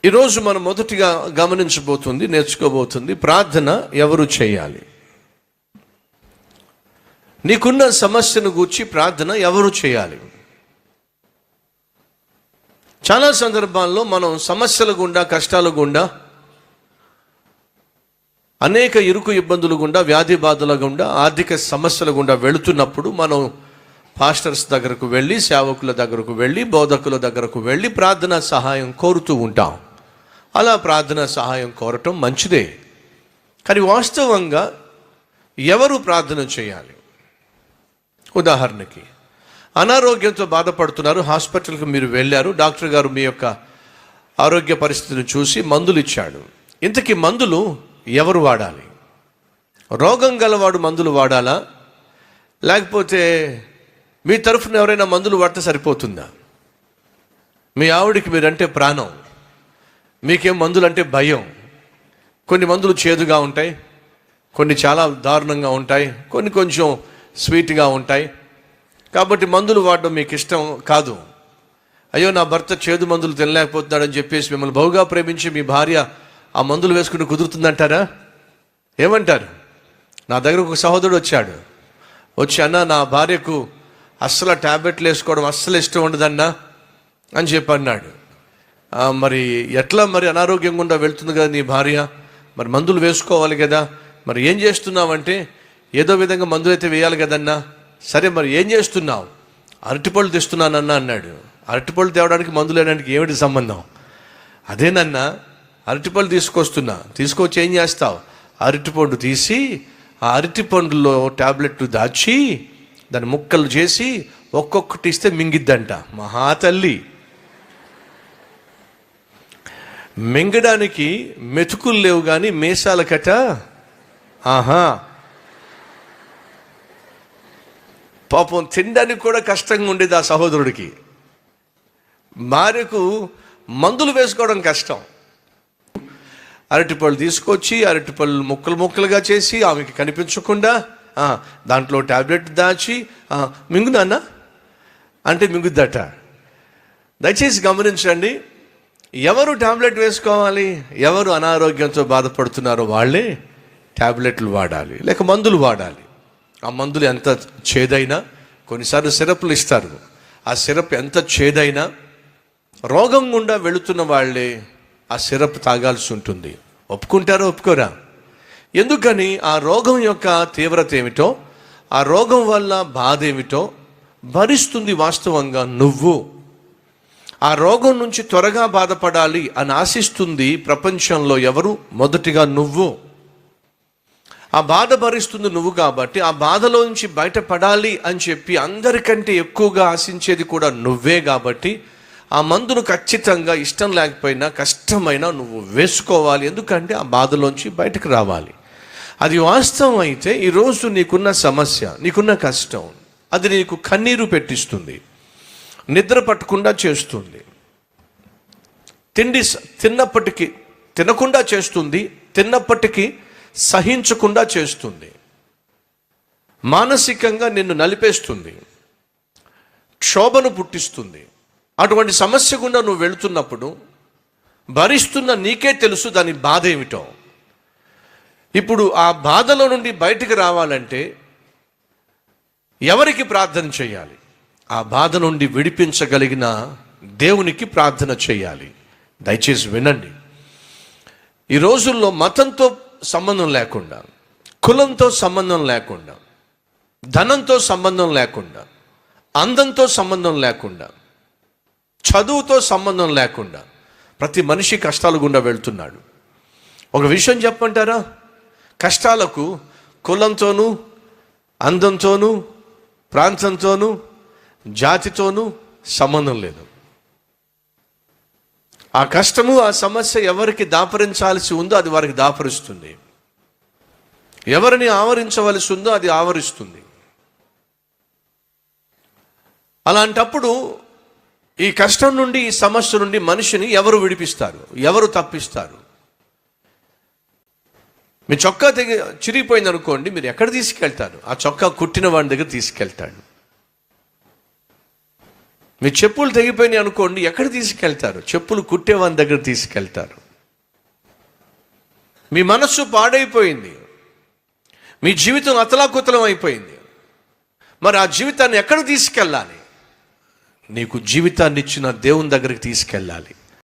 ఈరోజు మనం మొదటిగా నేర్చుకోబోతుంది ప్రార్థన ఎవరు చేయాలి. నీకున్న సమస్యను గూర్చి ప్రార్థన ఎవరు చేయాలి. చాలా సందర్భాల్లో మనం సమస్యల గుండా, కష్టాల గుండా, అనేక ఇరుకు ఇబ్బందులు గుండా, వ్యాధి బాధల గుండా, ఆర్థిక సమస్యల గుండా వెళుతున్నప్పుడు మనం పాస్టర్స్ దగ్గరకు వెళ్ళి, సేవకుల దగ్గరకు వెళ్ళి, బోధకుల దగ్గరకు వెళ్ళి ప్రార్థన సహాయం కోరుతూ ఉంటాం. అలా ప్రార్థన సహాయం కోరటం మంచిదే. కానీ వాస్తవంగా ఎవరు ప్రార్థన చేయాలి? ఉదాహరణకి అనారోగ్యంతో బాధపడుతున్నారు, హాస్పిటల్కి మీరు వెళ్ళారు, డాక్టర్ గారు మీ యొక్క ఆరోగ్య పరిస్థితిని చూసి మందులు ఇచ్చాడు. ఇంతకీ మందులు ఎవరు వాడాలి? రోగం గలవాడు మందులు వాడాలా, లేకపోతే మీ తరఫున ఎవరైనా మందులు వాడితే సరిపోతుందా? మీ ఆవిడికి మీరంటే ప్రాణం, మీకేం మందులు అంటే భయం. కొన్ని మందులు చేదుగా ఉంటాయి, కొన్ని చాలా దారుణంగా ఉంటాయి, కొన్ని కొంచెం స్వీట్గా ఉంటాయి. కాబట్టి మందులు వాడడం మీకు ఇష్టం కాదు. అయ్యో నా భర్త చేదు మందులు తినలేకపోతున్నాడని చెప్పేసి మిమ్మల్ని బహుగా ప్రేమించి మీ భార్య ఆ మందులు వేసుకుని కుదురుతుందంటారా? ఏమంటారు? నా దగ్గర ఒక సహోదరుడు వచ్చి అన్న, నా భార్యకు అస్సలు ట్యాబ్లెట్లు వేసుకోవడం అస్సలు ఇష్టం ఉండదన్నా అని చెప్పి అన్నాడు. మరి ఎట్లా, మరి అనారోగ్యం గుండా వెళ్తుంది కదా నీ భార్య, మరి మందులు వేసుకోవాలి కదా, మరి ఏం చేస్తున్నావంటే, ఏదో విధంగా మందులు అయితే వేయాలి కదన్నా. సరే మరి ఏం చేస్తున్నావు? అరటిపళ్ళు తెస్తున్నానన్నా అన్నాడు. అరటిపళ్ళు తేవడానికి మందులు వేయడానికి ఏమిటి సంబంధం? అదేనన్నా, అరటిపళ్ళు తీసుకొచ్చి ఏం చేస్తావు? అరటిపండు తీసి ఆ అరటిపండులో ట్యాబ్లెట్లు దాచి దాన్ని ముక్కలు చేసి ఒక్కొక్కటి ఇస్తే మింగిద్దంట. మహాతల్లి, మింగడానికి మెతుకులు లేవు కానీ మీసాల కట. ఆహా, పాపం తినడానికి కూడా కష్టంగా ఉండేది ఆ సహోదరుడికి. భార్యకు మందులు వేసుకోవడం కష్టం. అరటిపళ్ళు తీసుకొచ్చి అరటిపళ్ళు ముక్కలుగా చేసి ఆమెకి కనిపించకుండా దాంట్లో ట్యాబ్లెట్ దాచి మింగునా అంటే మింగుద్దట. దయచేసి గమనించండి, ఎవరు ట్యాబ్లెట్ వేసుకోవాలి? ఎవరు అనారోగ్యంతో బాధపడుతున్నారో వాళ్ళే ట్యాబ్లెట్లు వాడాలి, లేక మందులు వాడాలి. ఆ మందులు ఎంత చేదైనా, కొన్నిసార్లు సిరప్లు ఇస్తారు, ఆ సిరప్ ఎంత చేదైనా రోగం గుండా వెళుతున్న వాళ్ళే ఆ సిరప్ తాగాల్సి ఉంటుంది. ఒప్పుకుంటారో ఒప్పుకోరా? ఎందుకని? ఆ రోగం యొక్క తీవ్రత ఏమిటో, ఆ రోగం వల్ల బాధ ఏమిటో భరిస్తుంది వాస్తవంగా నువ్వు. ఆ రోగం నుంచి త్వరగా బాధపడాలి అని ఆశిస్తుంది ప్రపంచంలో ఎవరు? మొదటిగా నువ్వు. ఆ బాధ భరిస్తుంది నువ్వు కాబట్టి ఆ బాధలో నుంచి బయటపడాలి అని చెప్పి అందరికంటే ఎక్కువగా ఆశించేది కూడా నువ్వే. కాబట్టి ఆ మందును ఖచ్చితంగా ఇష్టం లేకపోయినా కష్టమైనా నువ్వు వేసుకోవాలి. ఎందుకంటే ఆ బాధలోంచి బయటకు రావాలి. అది వాస్తవం అయితే ఈరోజు నీకున్న సమస్య, నీకున్న కష్టం, అది నీకు కన్నీరు పెట్టిస్తుంది, నిద్ర పట్టకుండా చేస్తుంది, తిన్నప్పటికీ తినకుండా చేస్తుంది, తిన్నప్పటికీ సహించకుండా చేస్తుంది, మానసికంగా నిన్ను నలిపేస్తుంది, క్షోభను పుట్టిస్తుంది. అటువంటి సమస్య గుండా నువ్వు వెళుతున్నప్పుడు భరిస్తున్న నీకే తెలుసు దాని బాధ ఏమిటో. ఇప్పుడు ఆ బాధలో నుండి బయటికి రావాలంటే ఎవరికి ప్రార్థన చేయాలి? ఆ బాధ నుండి విడిపించగలిగిన దేవునికి ప్రార్థన చేయాలి. దయచేసి వినండి. ఈ రోజుల్లో మతంతో సంబంధం లేకుండా, కులంతో సంబంధం లేకుండా, ధనంతో సంబంధం లేకుండా, అందంతో సంబంధం లేకుండా, చదువుతో సంబంధం లేకుండా ప్రతి మనిషి కష్టాల గుండా వెళ్తున్నాడు. ఒక విషయం చెప్పమంటారా? కష్టాలకు కులంతోనూ, అందంతోనూ, ప్రాంతంతోనూ, జాతితోనూ సంబంధం లేదు. ఆ కష్టము, ఆ సమస్య ఎవరికి దాపరించాల్సి ఉందో అది వారికి దాపరిస్తుంది. ఎవరిని ఆవరించవలసి ఉందో అది ఆవరిస్తుంది. అలాంటప్పుడు ఈ కష్టం నుండి, ఈ సమస్య నుండి మనిషిని ఎవరు విడిపిస్తారు? ఎవరు తప్పిస్తారు? మీ చొక్కా చిరిగిపోయింది అనుకోండి, మీరు ఎక్కడ తీసుకెళ్తారు? ఆ చొక్కా కుట్టిన వాడి దగ్గర తీసుకెళ్తాడు. మీ చెప్పులు తెగిపోయినాయి అనుకోండి, ఎక్కడ తీసుకెళ్తారు? చెప్పులు కుట్టేవాని దగ్గర తీసుకెళ్తారు. మీ మనస్సు పాడైపోయింది, మీ జీవితం అతలాకుతలం అయిపోయింది. మరి ఆ జీవితాన్ని ఎక్కడ తీసుకెళ్ళాలి? నీకు జీవితాన్ని ఇచ్చిన దేవుని దగ్గరికి తీసుకెళ్ళాలి.